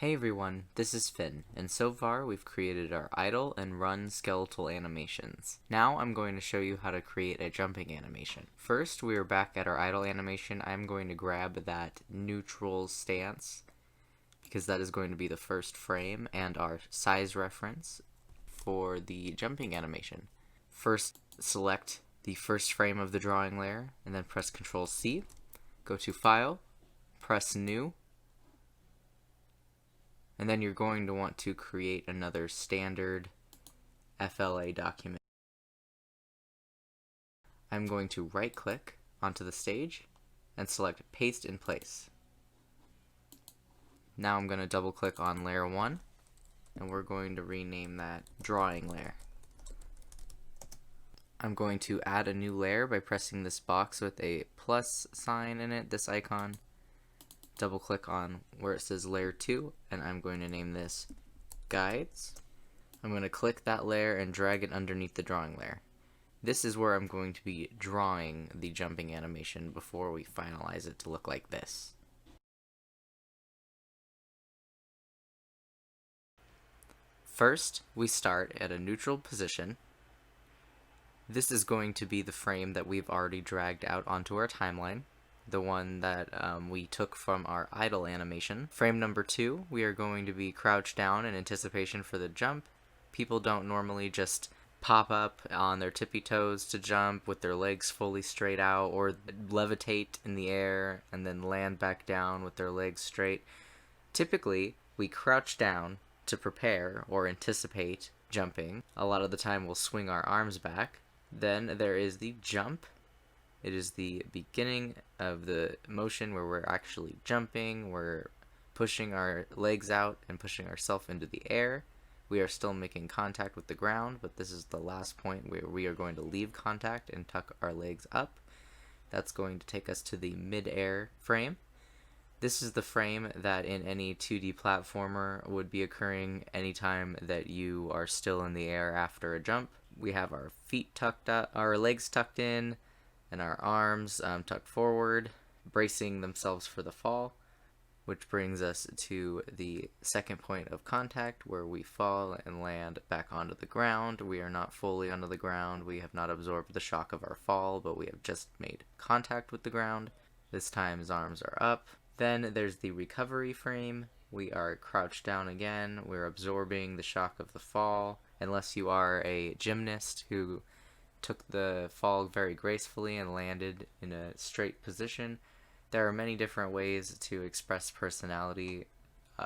Hey everyone, this is Finn, and so far we've created our idle and run skeletal animations. Now I'm going to show you how to create a jumping animation. First, we are back at our idle animation. I'm going to grab that neutral stance, because that is going to be the first frame and our size reference for the jumping animation. First, select the first frame of the drawing layer, and then press Ctrl C, go to File, press New, and then you're going to want to create another standard FLA document. I'm going to right click onto the stage and select Paste in Place. Now I'm going to double click on layer 1 and we're going to rename that drawing layer. I'm going to add a new layer by pressing this box with a plus sign in it, this icon. Double click on where it says layer 2 and I'm going to name this guides. I'm going to click that layer and drag it underneath the drawing layer. This is where I'm going to be drawing the jumping animation before we finalize it to look like this. First, we start at a neutral position. This is going to be the frame that we've already dragged out onto our timeline, the one that we took from our idle animation. Frame number 2, we are going to be crouched down in anticipation for the jump. People don't normally just pop up on their tippy toes to jump with their legs fully straight out, or levitate in the air and then land back down with their legs straight. Typically, we crouch down to prepare or anticipate jumping. A lot of the time we'll swing our arms back. Then there is the jump. It is the beginning of the motion where we're actually jumping, we're pushing our legs out and pushing ourselves into the air. We are still making contact with the ground, but this is the last point where we are going to leave contact and tuck our legs up. That's going to take us to the mid-air frame. This is the frame that in any 2D platformer would be occurring anytime that you are still in the air after a jump. We have our feet tucked up, our legs tucked in, and our arms tucked forward, bracing themselves for the fall, which brings us to the second point of contact where we fall and land back onto the ground. We are not fully onto the ground. We have not absorbed the shock of our fall, but we have just made contact with the ground. This time his arms are up. Then there's the recovery frame. We are crouched down again. We're absorbing the shock of the fall. Unless you are a gymnast who took the fall very gracefully and landed in a straight position. There are many different ways to express personality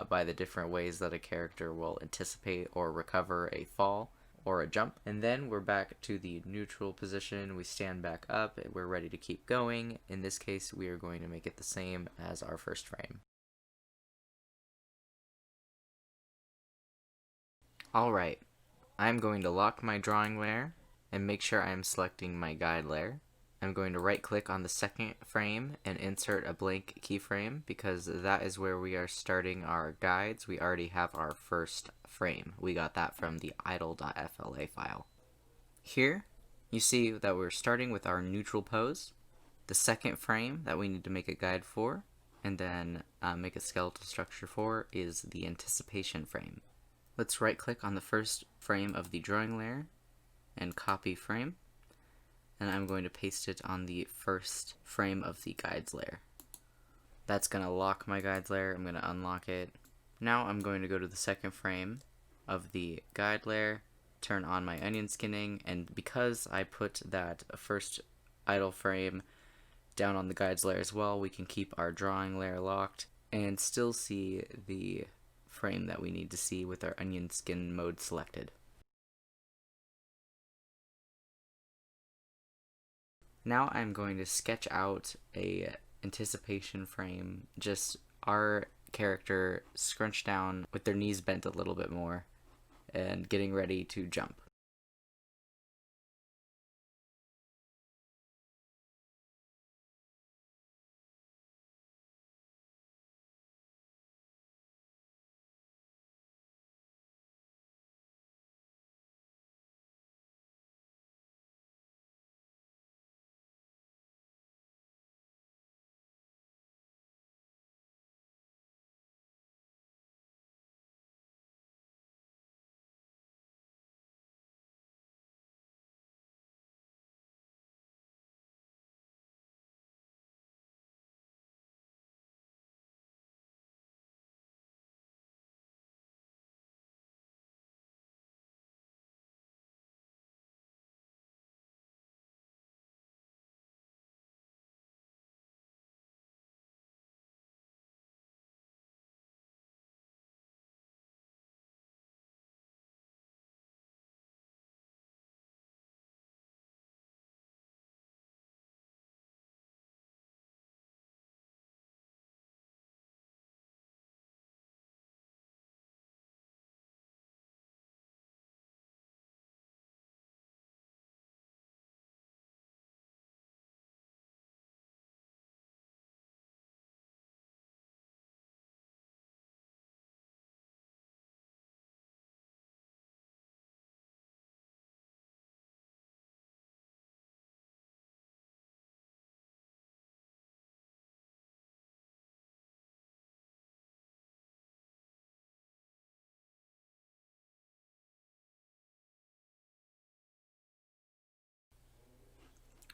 by the different ways that a character will anticipate or recover a fall or a jump. And then we're back to the neutral position. We stand back up. We're ready to keep going. In this case, we are going to make it the same as our first frame. Alright, I'm going to lock my drawing layer and make sure I'm selecting my guide layer. I'm going to right click on the second frame and insert a blank keyframe because that is where we are starting our guides. We already have our first frame. We got that from the idle.fla file. Here you see that we're starting with our neutral pose, the second frame that we need to make a guide for, and then make a skeletal structure for is the anticipation frame. Let's right click on the first frame of the drawing layer and copy frame, and I'm going to paste it on the first frame of the guides layer. That's going to lock my guides layer. I'm going to unlock it. Now I'm going to go to the second frame of the guide layer, turn on my onion skinning, and because I put that first idle frame down on the guides layer as well, we can keep our drawing layer locked and still see the frame that we need to see with our onion skin mode selected. Now I'm going to sketch out a anticipation frame, just our character scrunched down with their knees bent a little bit more and getting ready to jump.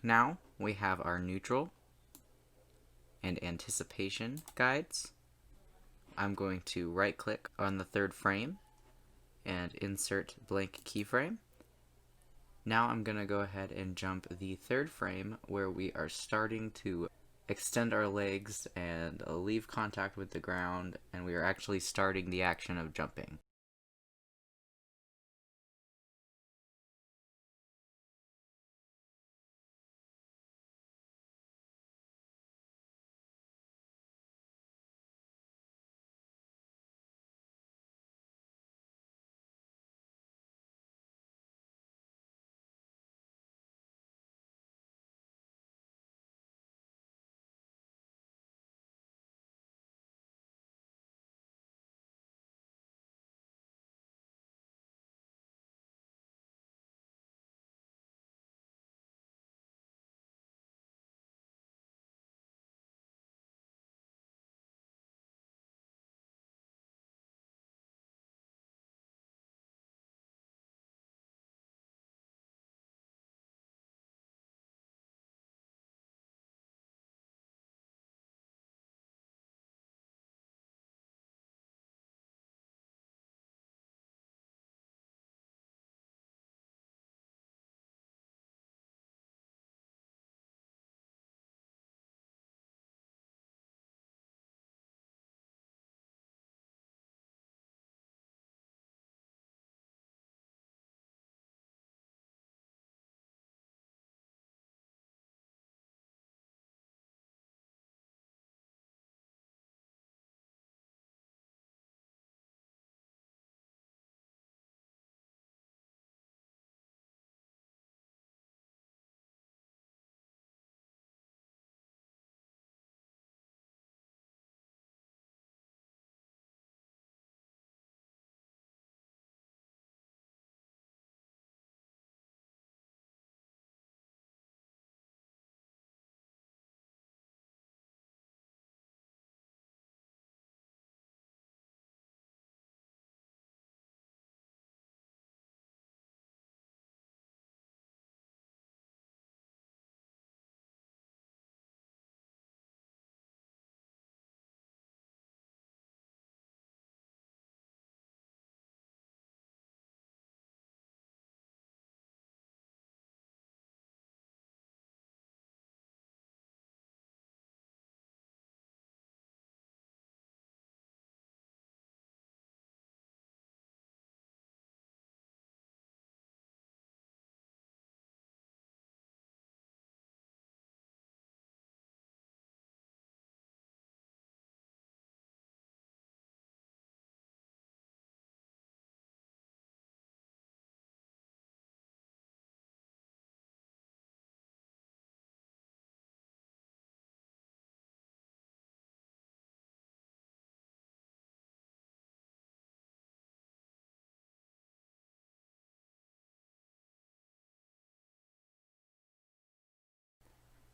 Now we have our neutral and anticipation guides. I'm going to right click on the third frame and insert blank keyframe. Now I'm going to go ahead and jump the third frame where we are starting to extend our legs and leave contact with the ground, and we are actually starting the action of jumping.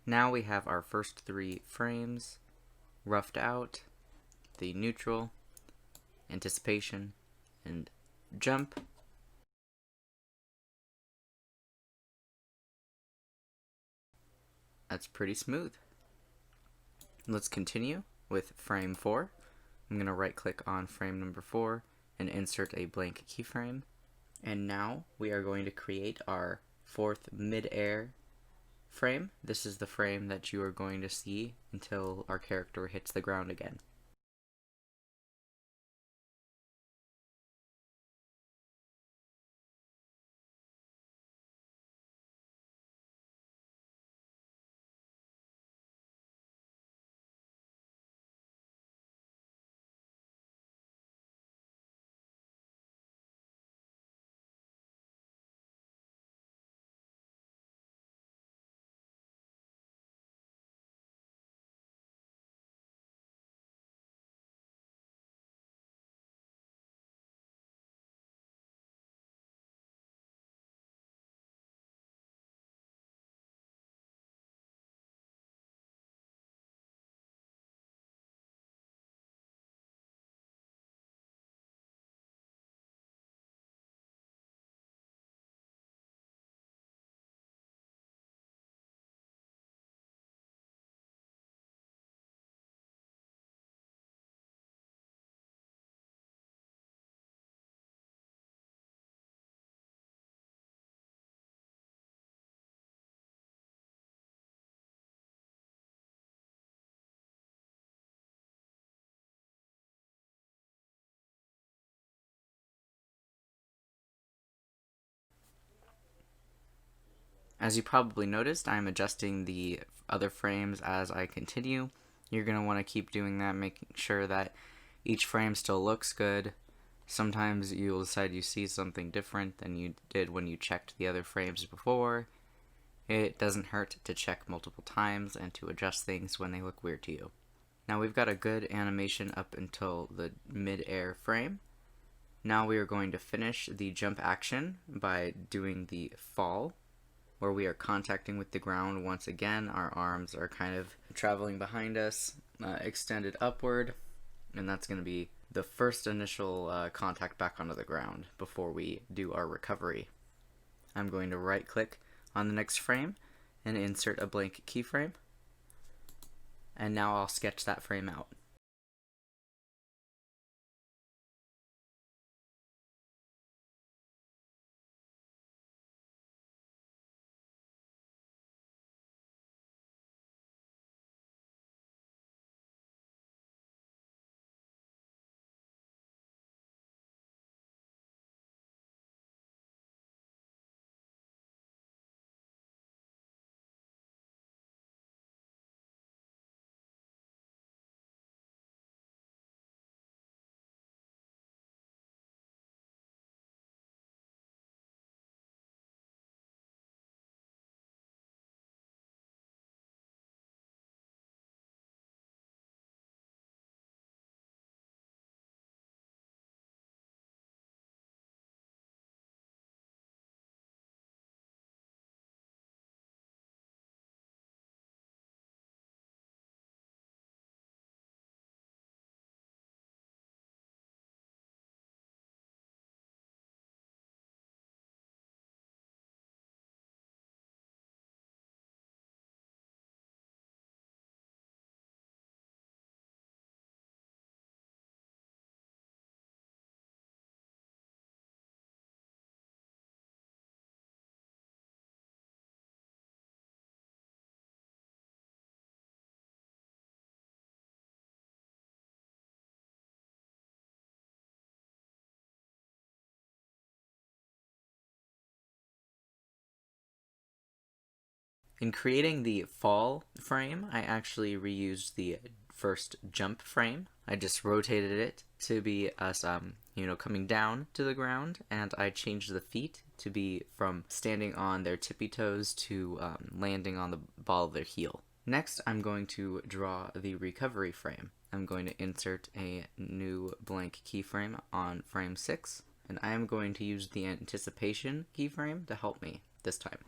Now we have our first three frames roughed out, the neutral, anticipation, and jump. That's pretty smooth. Let's continue with frame 4. I'm going to right click on frame number 4 and insert a blank keyframe. And now we are going to create our fourth mid-air frame. This is the frame that you are going to see until our character hits the ground again. As you probably noticed, I'm adjusting the other frames as I continue. You're going to want to keep doing that, making sure that each frame still looks good. Sometimes you'll decide you see something different than you did when you checked the other frames before. It doesn't hurt to check multiple times and to adjust things when they look weird to you. Now we've got a good animation up until the mid-air frame. Now we are going to finish the jump action by doing the fall, where we are contacting with the ground once again. Our arms are kind of traveling behind us, extended upward, and that's going to be the first initial contact back onto the ground before we do our recovery. I'm going to right click on the next frame and insert a blank keyframe, and now I'll sketch that frame out. In creating the fall frame, I actually reused the first jump frame. I just rotated it to be us, coming down to the ground, and I changed the feet to be from standing on their tippy toes to landing on the ball of their heel. Next, I'm going to draw the recovery frame. I'm going to insert a new blank keyframe on frame 6, and I am going to use the anticipation keyframe to help me this time.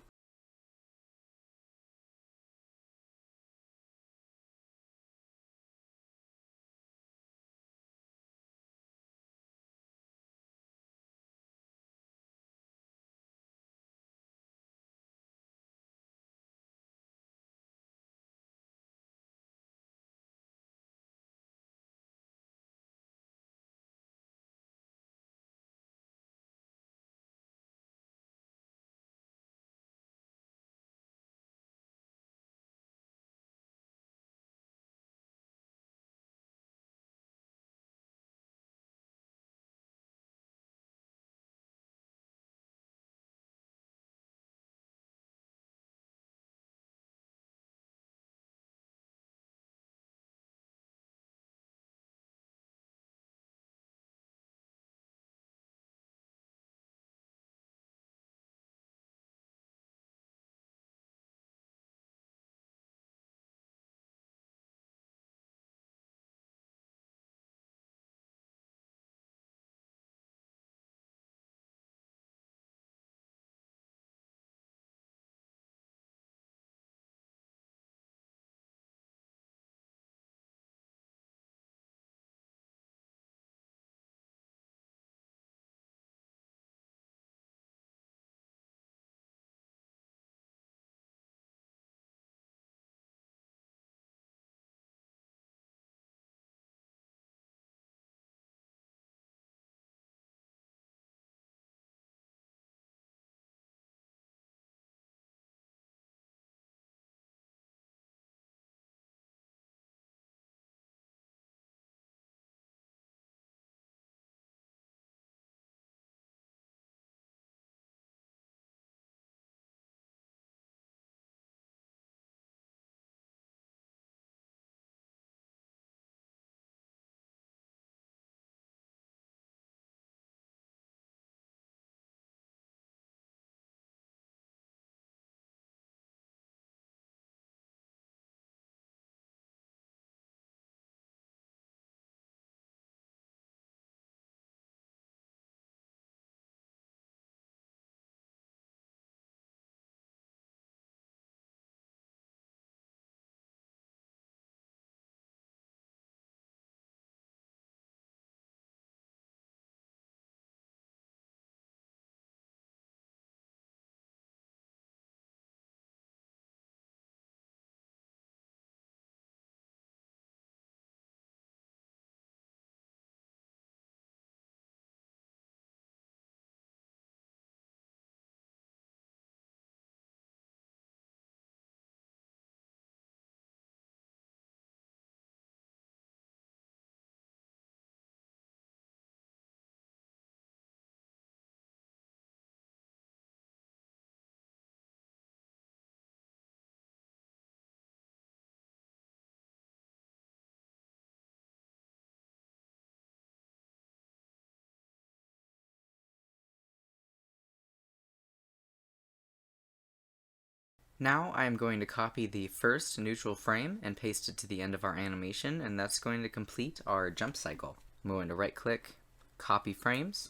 Now I'm going to copy the first neutral frame and paste it to the end of our animation, and that's going to complete our jump cycle. I'm going to right click, copy frames,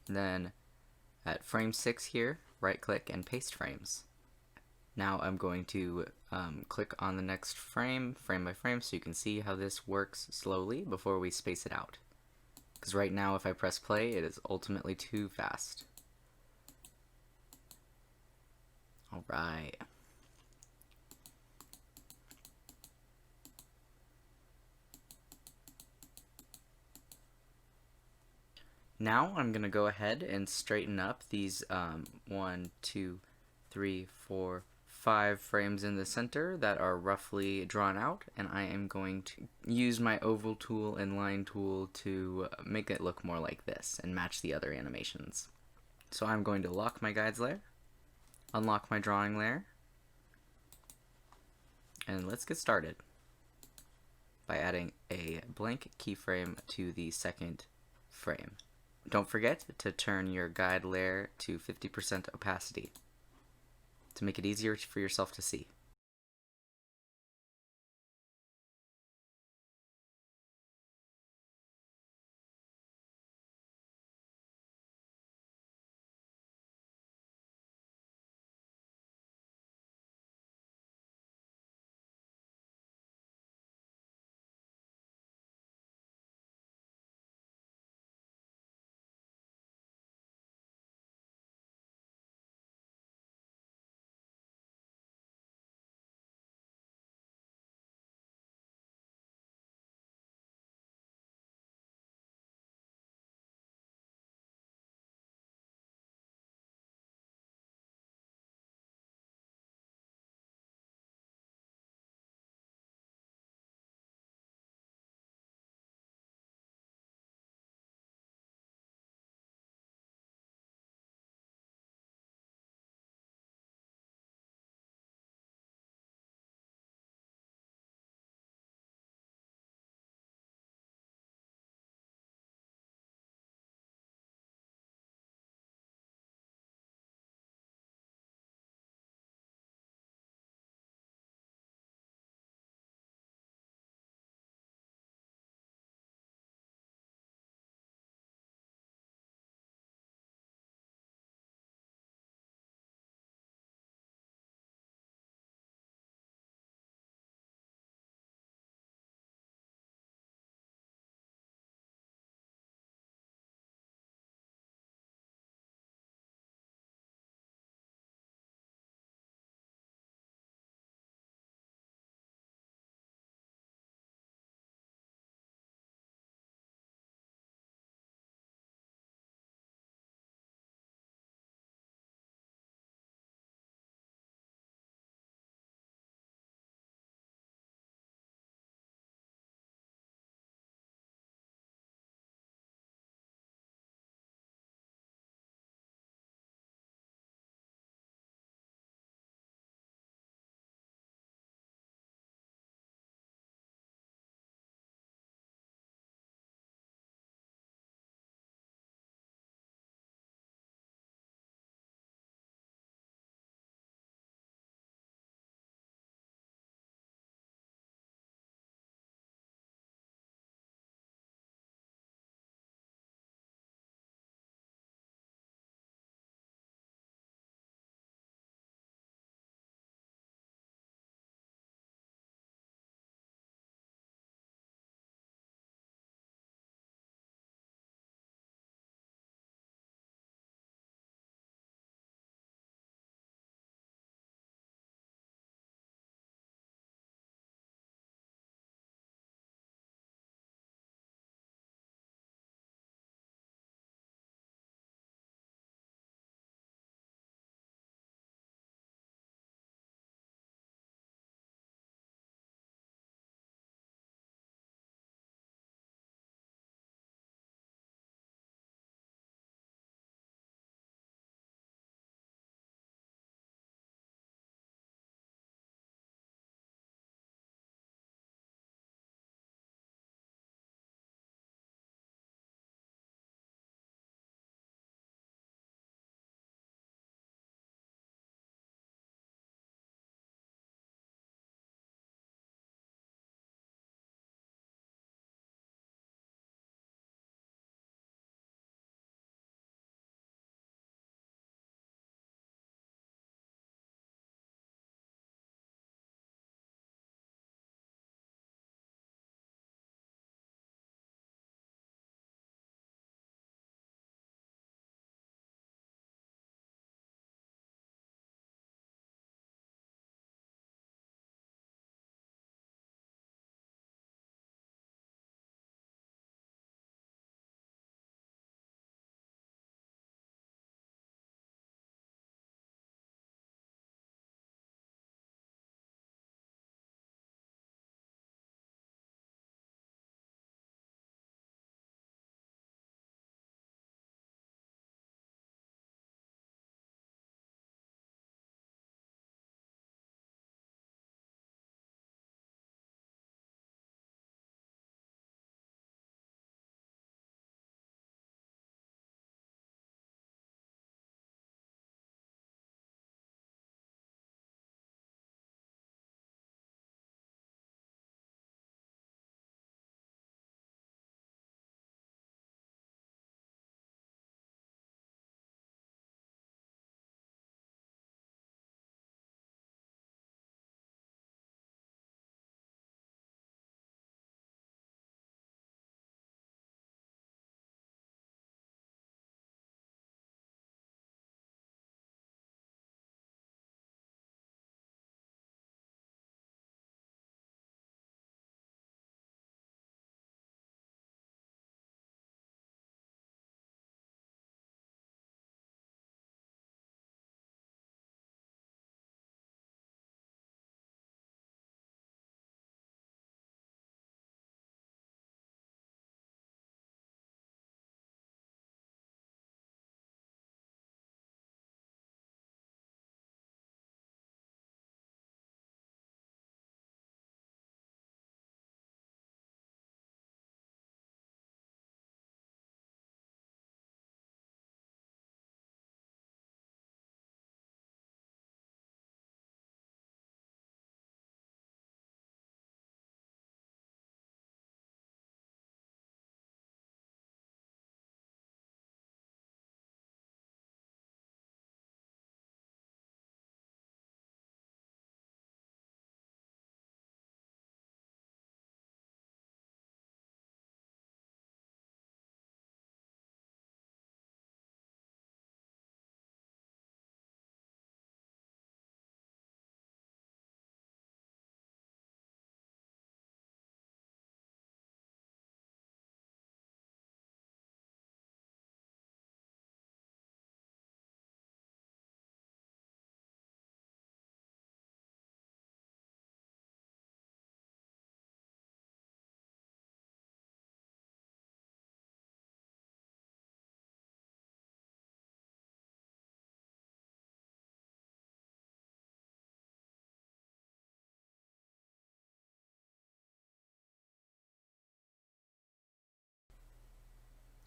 and then at frame 6 here, right click and paste frames. Now I'm going to click on the next frame, frame by frame, so you can see how this works slowly before we space it out. Because right now if I press play, it is ultimately too fast. Alright. Now I'm going to go ahead and straighten up these 1, 2, 3, 4, 5 frames in the center that are roughly drawn out, and I am going to use my oval tool and line tool to make it look more like this and match the other animations. So I'm going to lock my guides layer, unlock my drawing layer, and let's get started by adding a blank keyframe to the second frame. Don't forget to turn your guide layer to 50% opacity to make it easier for yourself to see.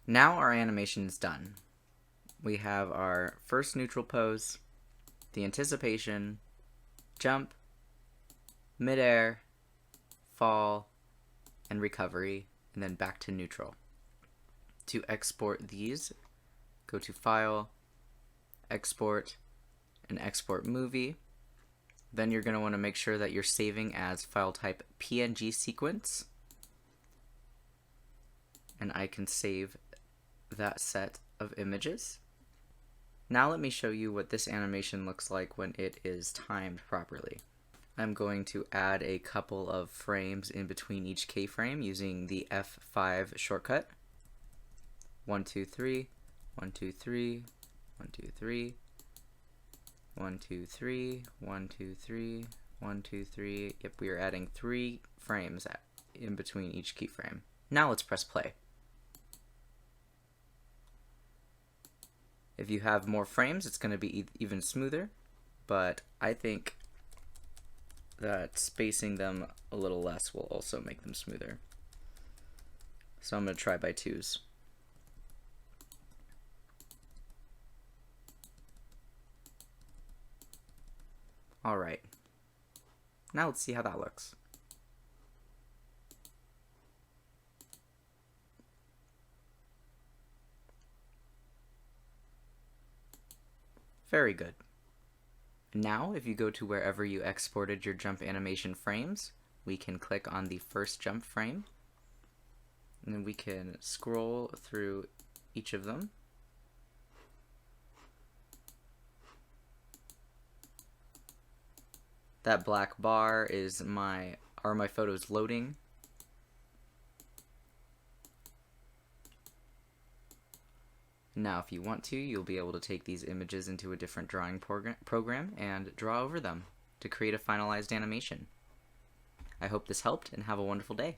Now our animation is done. We have our first neutral pose, the anticipation, jump, midair, fall, and recovery, and then back to neutral. To export these, go to File, Export, and Export Movie. Then you're going to want to make sure that you're saving as file type PNG sequence. And I can save that set of images. Now let me show you what this animation looks like when it is timed properly. I'm going to add a couple of frames in between each keyframe using the F5 shortcut. 1, 2, 3, 1, 2, 3, 1, 2, 3, 1, 2, 3, 1, 2, 3, 1, 2, 3. Yep, we are adding 3 frames in between each keyframe. Now let's press play. If you have more frames, it's going to be even smoother, but I think that spacing them a little less will also make them smoother. So I'm going to try by 2s. Alright, now let's see how that looks. Very good. Now, if you go to wherever you exported your jump animation frames, we can click on the first jump frame, and then we can scroll through each of them. That black bar is my photos loading. Now, if you want to, you'll be able to take these images into a different drawing program and draw over them to create a finalized animation. I hope this helped, and have a wonderful day.